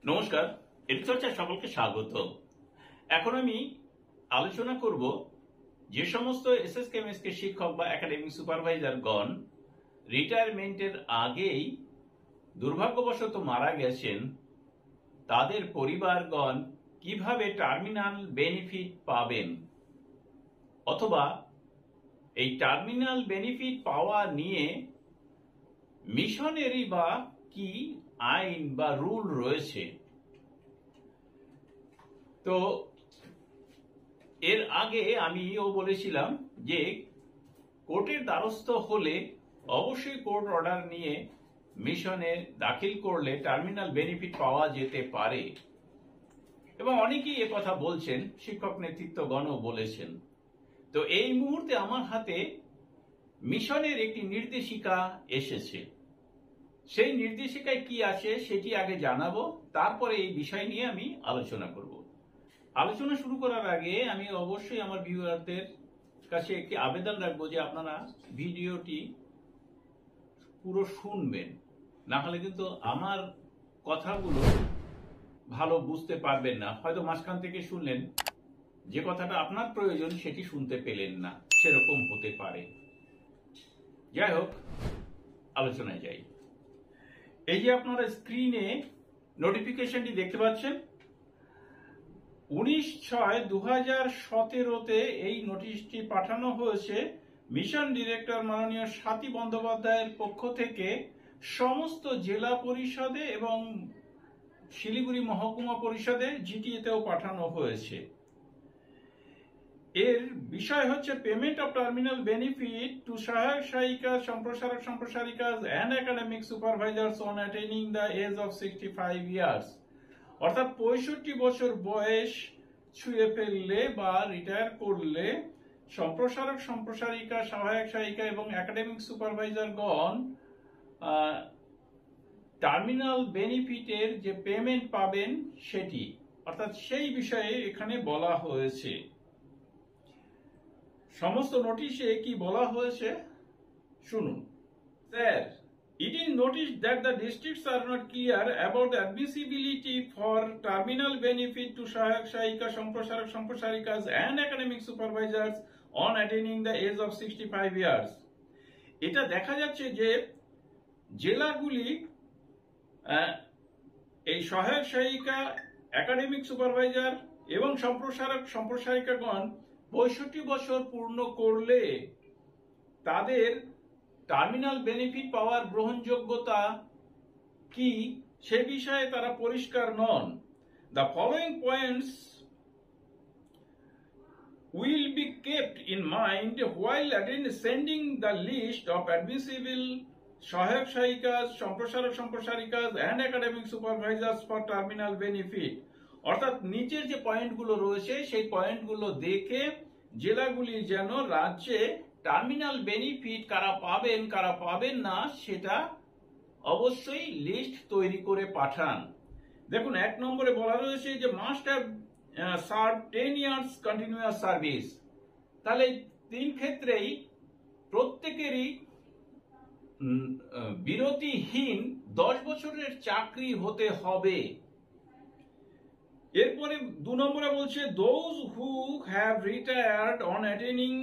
নমস্কার, এডুচর্চায় সকলকে স্বাগত। এখন আমি আলোচনা করব যে সমস্ত এসএসকেএমএসকে শিক্ষক বা একাডেমিক সুপারভাইজারগণ রিটায়ারমেন্টের আগেই দুর্ভাগ্যবশত মারা গেছেন, তাদের পরিবারগণ কিভাবে টার্মিনাল বেনিফিট পাবেন, অথবা এই টার্মিনাল বেনিফিট পাওয়া নিয়ে মিশনেরই বা কি আইন বা রুল রয়েছে। তো এর আগে আমিও বলেছিলাম যে কোর্টের দ্বারস্থ হলে অবশ্যই কোর্ট অর্ডার নিয়ে মিশনে দাখিল করলে টার্মিনাল বেনিফিট পাওয়া যেতে পারে, এবং অনেকেই কথা বলছেন, শিক্ষক নেতৃত্বগণও বলেছেন। তো এই মুহূর্তে আমার হাতে মিশনের একটি নির্দেশিকা এসেছে। সেই নির্দেশিকায় কি আছে সেটি আগে জানাবো, তারপরে এই বিষয় নিয়ে আমি আলোচনা করব। আলোচনা শুরু করার আগে আমি অবশ্যই আমার ভিউয়ারদের কাছে একটি আবেদন রাখবো যে আপনারা ভিডিওটি পুরো শুনবেন, না হলে কিন্তু আমার কথাগুলো ভালো বুঝতে পারবেন না। হয়তো মাঝখান থেকে শুনলেন, যে কথাটা আপনার প্রয়োজন সেটি শুনতে পেলেন না, সেরকম হতে পারে। যাই হোক, আলোচনায় যাই। এই যে আপনারা স্ক্রিনে নোটিফিকেশনটি দেখতে পাচ্ছেন, 19/6/2017 এই নোটিশটি পাঠানো হয়েছে মিশন ডিরেক্টর মাননীয় স্বাতী বন্দ্যোপাধ্যায়ের পক্ষ থেকে সমস্ত জেলা পরিষদে এবং শিলিগুড়ি মহকুমা পরিষদে জিটিএতেও পাঠানো হয়েছে। এর বিষয় হচ্ছে payment of terminal benefit to সহায়ক সহায়িকা, সম্প্রসারক সম্প্রসারিকাস and academic supervisors on attaining the age of 65 years. অর্থাৎ 65 বছর বয়স ছুঁয়ে ফেললে বা রিটায়ার করলে সম্প্রসারক সম্প্রসারিকা, সহায়ক সহায়িকা এবং একাডেমিক সুপারভাইজারগণ টার্মিনাল বেনিফিটের যে পেমেন্ট পাবেন সেটি, অর্থাৎ সেই বিষয়ে এখানে বলা হয়েছে। সমস্ত নোটিশে কি বলা হয়েছে শুনুন। Sir, it is noticed that the districts are not clear about the admissibility for terminal benefit to Sahayak Sahayika, Samprasharak Samprasarikas and academic supervisors on attaining the age of 65 years. এটা দেখা যাচ্ছে যে জেলাগুলি এই সহায়ক সহায়িকা, একাডেমিক সুপারভাইজার এবং সম্প্রসারক সম্প্রসারিকাগণ 65 বছর পূর্ণ করলে তাদের টার্মিনাল বেনিফিট পাওয়ার গ্রহণযোগ্যতা কি সে বিষয়ে তারা পরিষ্কার নন। The following points will be kept in mind while sending the list of admissible সহায়ক সহায়িকাস, সম্প্রসারক সম্প্রসারিকাস and academic supervisors for terminal benefit। অর্থাৎ নিচের যে পয়েন্টগুলো রয়েছে সেই পয়েন্টগুলো দেখে জেলাগুলি যেন রাজ্যে টার্মিনাল বেনিফিট কারা পাবেন না সেটা অবশ্যই লিস্ট তৈরি করে পাঠান। দেখুন, 1 নম্বরে বলা রয়েছে যে must have serve 10 years continuous service. তাহলে 3 ক্ষেত্রেই প্রত্যেকেরই বিরতিহীন 10 বছরের চাকরি হতে হবে। এরপরে 2 নম্বরে বলছে those who have retired on attaining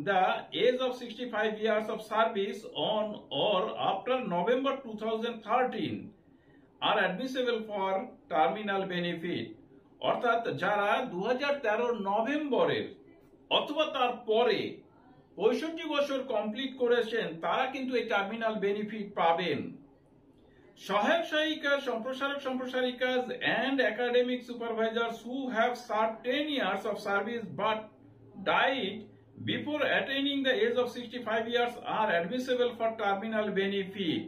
the age of 65 years of service on or after November 2013 are admissible for terminal benefit। অর্থাৎ যারা 2013 নভেম্বরের অথবা তার পরে 65 বছর কমপ্লিট করেছেন তারা কিন্তু এই টার্মিনাল বেনিফিট পাবেন। সহায়ক সহায়িকা, সম্প্রসারক সম্প্রসারিকাস and academic supervisors who have served 10 years of service but died before attaining the age of 65 years are admissible for terminal benefit।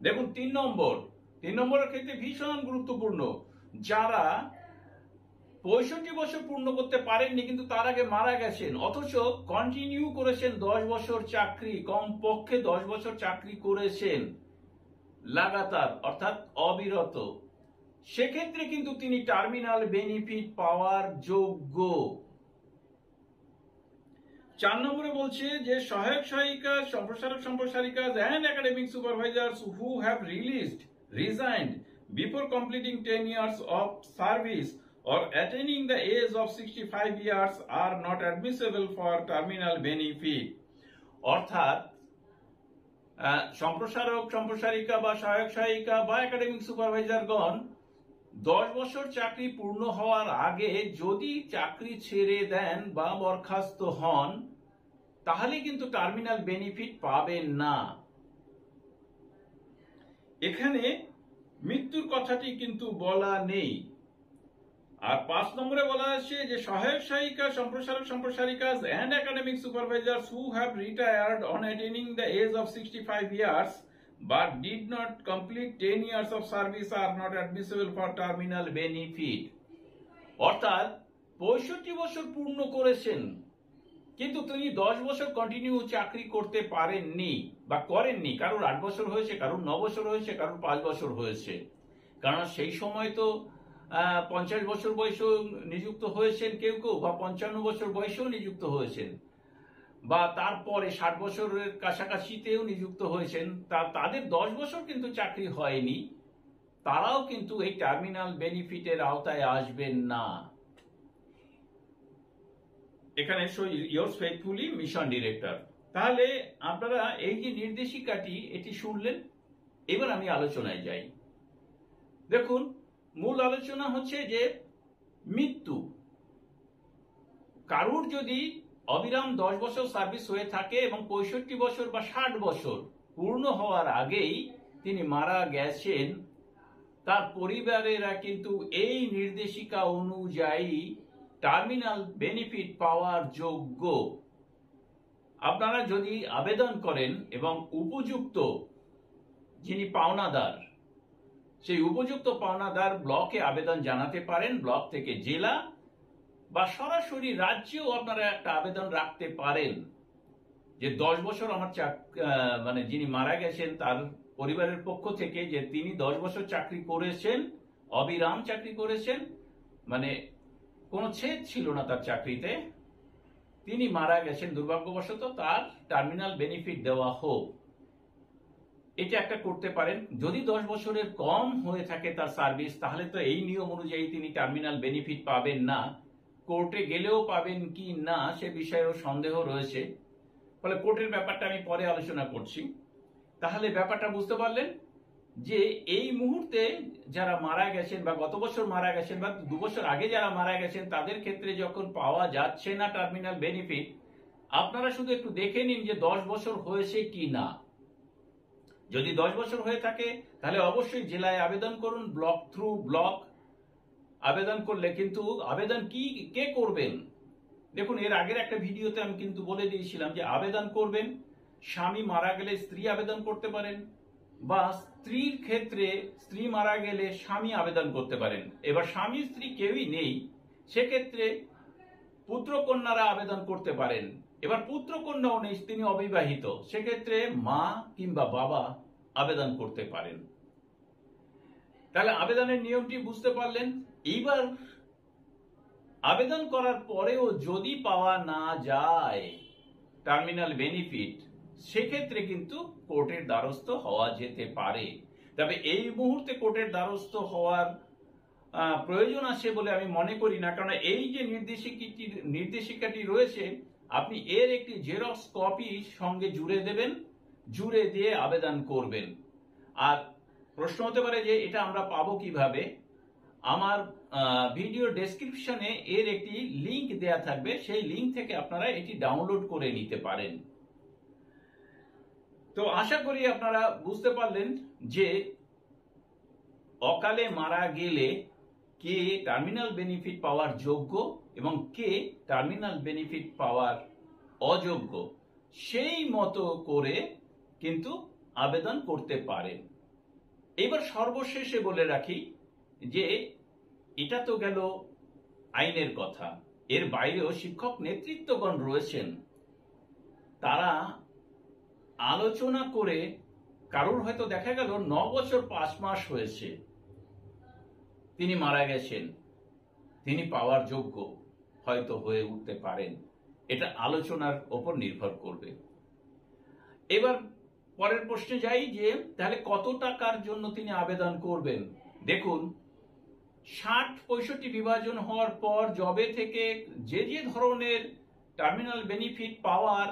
দেখুন, 3 নম্বরের ক্ষেত্রে ভীষণ গুরুত্বপূর্ণ। যারা 65 বছর পূর্ণ করতে পারেননি কিন্তু তার আগে মারা গেছেন, অথচ কন্টিনিউ করেছেন 10 বছর চাকরি, কমপক্ষে 10 বছর চাকরি করেছেন লাগাতার, অর্থাৎ অবিরত, সেক্ষেত্রে কিন্তু তিনি টার্মিনাল বেনিফিট পাওয়ার যোগ্য। 4 নম্বরে বলছে যে সহায়ক সহায়িকা, সম্প্রসারক সম্প্রসারিকাস and academic supervisors who have resigned before before completing 10 years of service or attaining the age of 65 years are not admissible for terminal benefit. অর্থাৎ সম্প্রসারক সম্প্রসারিকা বা সহায়ক সহায়িকা বা একাডেমিক সুপারভাইজারগণ 10 বছর চাকরি পূর্ণ হওয়ার আগে যদি চাকরি ছেড়ে দেন বা বরখাস্ত হন তাহলে কিন্তু টার্মিনাল বেনিফিট পাবেন না। এখানে মৃত্যুর কথাটি কিন্তু বলা নেই। আর 5 নম্বরে বলা আছে যে সহায়ক সহায়িকা সম্প্রসারক সম্প্রসারিকাস and academic supervisors who have retired on attaining the age of 65 years but did not complete 10 years of service are not admissible for terminal benefit. অর্থাৎ 65 বছর পূর্ণ করেছেন কিন্তু তিনি 10 বছর কন্টিনিউ চাকরি করতে পারেননি বা করেননি, কারোর 8 বছর হয়েছে, কারোর 9 বছর হয়েছে, কারোর 5 বছর হয়েছে। কারণ সেই সময় তো 50 বছর বয়সেও নিযুক্ত হয়েছেন কেউ কেউ, বা 55 বছর বয়সেও নিযুক্ত হয়েছেন, বা তারপরে 60 বছরের কাছাকাছিতেও নিযুক্ত হয়েছেন। তাদের 10 বছর কিন্তু চাকরি হয়নি, তারাও কিন্তু এই টার্মিনাল বেনিফিটের আওতায় আসবেন না। এখানে yours faithfully মিশন ডিরেক্টর। তাহলে আপনারা এই যে নির্দেশিকাটি এটি শুনলেন, এবার আমি আলোচনায় যাই। দেখুন, মূল আলোচনা হচ্ছে যে মৃত্যু। কারুর যদি অবিরাম 10 বছর সার্ভিস হয়ে থাকে এবং 65 বছর বা 60 বছর পূর্ণ হওয়ার আগেই তিনি মারা গেছেন, তার পরিবারেরা কিন্তু এই নির্দেশিকা অনুযায়ী টার্মিনাল বেনিফিট পাওয়ার যোগ্য। আপনারা যদি আবেদন করেন এবং উপযুক্ত যিনি পাওনাদার, সেই উপযুক্ত পাওনাদার ব্লকে আবেদন জানাতে পারেন, ব্লক থেকে জেলা বা সরাসরি রাজ্যেও আপনারা একটা আবেদন রাখতে পারেন যে 10 বছর আমার মানে যিনি মারা গেছেন তার পরিবারের পক্ষ থেকে যে তিনি 10 বছর চাকরি করেছেন, অবিরাম চাকরি করেছেন, মানে কোনো ছেদ ছিল না তার চাকরিতে, তিনি মারা গেছেন দুর্ভাগ্যবশত, তার টার্মিনাল বেনিফিট দেওয়া হোক। এটা একটা করতে পারেন। যদি 10 বছরের কম হয়ে থাকে তার সার্ভিস, তাহলে তো এই নিয়ম অনুযায়ী তিনি টার্মিনাল বেনিফিট পাবেন না। কোর্টে গেলেও পাবেন কি না সে বিষয়েও সন্দেহ রয়েছে, ফলে কোর্টের ব্যাপারটা আমি পরে আলোচনা করছি। তাহলে ব্যাপারটা বুঝতে পারলেন যে এই মুহূর্তে যারা মারা গেছেন বা গত বছর মারা গেছেন বা 2 বছর আগে যারা মারা গেছেন তাদের ক্ষেত্রে যখন পাওয়া যাচ্ছে না টার্মিনাল বেনিফিট, আপনারা শুধু একটু দেখে নিন যে 10 বছর হয়েছে কি না। যদি 10 বছর হয়ে থাকে তাহলে অবশ্যই জেলায় আবেদন করুন, ব্লক থ্রু ব্লক আবেদন করলে। কিন্তু আবেদন কে করবেন? দেখুন, এর আগের একটা ভিডিওতে আমি কিন্তু বলে দিয়েছিলাম যে আবেদন করবেন, স্বামী মারা গেলে স্ত্রী আবেদন করতে পারেন, বা স্ত্রীর ক্ষেত্রে স্ত্রী মারা গেলে স্বামী আবেদন করতে পারেন। এবার স্বামী স্ত্রী কেউই নেই, সেক্ষেত্রে পুত্র কন্যারা আবেদন করতে পারেন। এবার পুত্র কন্যাও নেই, তিনি অবিবাহিত, সেক্ষেত্রে মা কিংবা বাবা আবেদন করতে পারেন। তাহলে আবেদনের নিয়মটি বুঝতে পারলেন। এইবার আবেদন করার পরেও যদি পাওয়া না যায় টার্মিনাল বেনিফিট, সেক্ষেত্রে কিন্তু কোর্টের দ্বারস্থ হওয়া যেতে পারে। তবে এই মুহূর্তে কোর্টের দ্বারস্থ হওয়ার প্রয়োজন আছে বলে আমি মনে করি না, কারণ এই যে নির্দেশিকাটি রয়েছে, আপনি এর একটি জেরক্স কপি সঙ্গে জুড়ে দেবেন, জুড়ে দিয়ে আবেদন করবেন। আর প্রশ্ন হতে পারে যে এটা আমরা পাবো কিভাবে? আমার ভিডিও ডেসক্রিপশনে এর একটি লিংক দেয়া থাকবে, সেই লিংক থেকে আপনারা এটি ডাউনলোড করে নিতে পারেন। তো আশা করি আপনারা বুঝতে পারলেন যে অকালে মারা গেলে কে টার্মিনাল বেনিফিট পাওয়ার যোগ্য এবং কে টার্মিনাল বেনিফিট পাওয়ার অযোগ্য, সেই মতো করে কিন্তু আবেদন করতে পারেন। এবার সর্বশেষে বলে রাখি যে এটা তো গেল আইনের কথা, এর বাইরেও শিক্ষক নেতৃত্বগণ রয়েছেন, তারা আলোচনা করে, কারোর হয়তো দেখা গেল 9 বছর 5 মাস হয়েছে তিনি মারা গেছেন, তিনি পাওয়ার যোগ্য হয়তো হয়ে উঠতে পারেন। এটা আলোচনার উপর নির্ভর করবে। এবার পরের প্রশ্নে যাই যে তাহলে কত টাকার জন্য তিনি আবেদন করবেন। দেখুন, 60-65 বিভাজন হওয়ার পর জবে থেকে যে যে ধরনের টার্মিনাল বেনিফিট পাওয়ার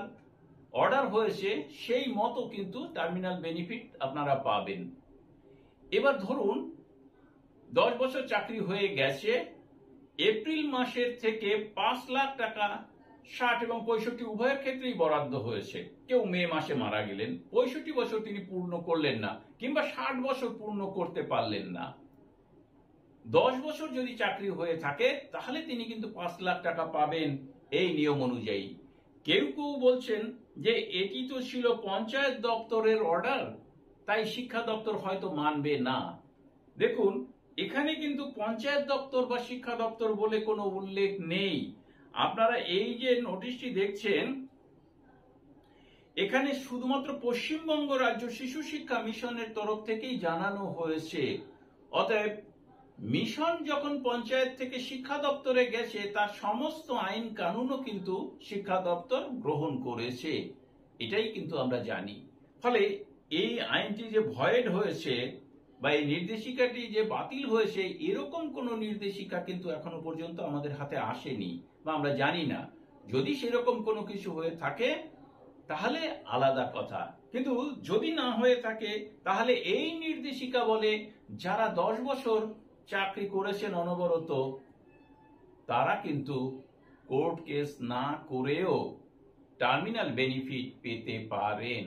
অর্ডার হয়েছে সেই মতো কিন্তু টার্মিনাল বেনিফিট আপনারা পাবেন। এবার ধরুন 10 বছর চাকরি হয়ে গেছে, এপ্রিল মাসের থেকে 5 লাখ টাকা 60 এবং 65 উভয়ের ক্ষেত্রেই বরাদ্দ হয়েছে। কেউ মে মাসে মারা গেলেন, 65 বছর তিনি পূর্ণ করলেন না, কিংবা 60 বছর পূর্ণ করতে পারলেন না। 10 বছর যদি চাকরি হয়ে থাকে তাহলে তিনি কিন্তু 5 লাখ টাকা পাবেন এই নিয়ম অনুযায়ী। কেউ কেউ বলছেন যে এটি তো ছিল পঞ্চায়েত দপ্তরের অর্ডার, তাই শিক্ষা দপ্তর হয়তো মানবে না। দেখুন, এখানে কিন্তু পঞ্চায়েত দপ্তর বা শিক্ষা দপ্তর বলে কোনো উল্লেখ নেই। আপনারা এই যে নোটিশটি দেখছেন, এখানে শুধুমাত্র পশ্চিমবঙ্গ রাজ্য শিশু শিক্ষা মিশনের তরফ থেকেই জানানো হয়েছে। অতএব মিশন যখন পঞ্চায়েত থেকে শিক্ষা দপ্তরে গেছে তার সমস্ত আইন কানুনও কিন্তু শিক্ষা দপ্তর গ্রহণ করেছে, এটাই কিন্তু আমরা জানি। ফলে এই আইনটি যে ভয়েড হয়েছে বা এই নির্দেশিকাটি যে বাতিল হয়েছে, এরকম কোনো নির্দেশিকা কিন্তু এখনো পর্যন্ত আমাদের হাতে আসেনি বা আমরা জানি না। যদি সেরকম কোনো কিছু হয়ে থাকে তাহলে আলাদা কথা, কিন্তু যদি না হয়ে থাকে তাহলে এই নির্দেশিকা বলে যারা 10 বছর চাকরি করেছেন অনবরত তারা কিন্তু কোর্ট কেস না করেও টার্মিনাল বেনিফিট পেতে পারেন।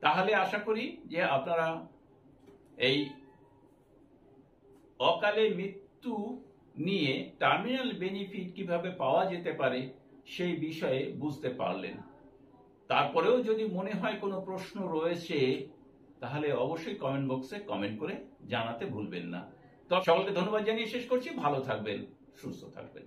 তাহলে আশা করি যে আপনারা এই অকালে মৃত্যু নিয়ে টার্মিনাল বেনিফিট কিভাবে পাওয়া যেতে পারে সেই বিষয়ে বুঝতে পারলেন। তারপরেও যদি মনে হয় কোনো প্রশ্ন রয়েছে তাহলে অবশ্যই কমেন্ট বক্সে কমেন্ট করে জানাতে ভুলবেন না। তো সকলকে ধন্যবাদ জানিয়ে শেষ করছি। ভালো থাকবেন, সুস্থ থাকবেন।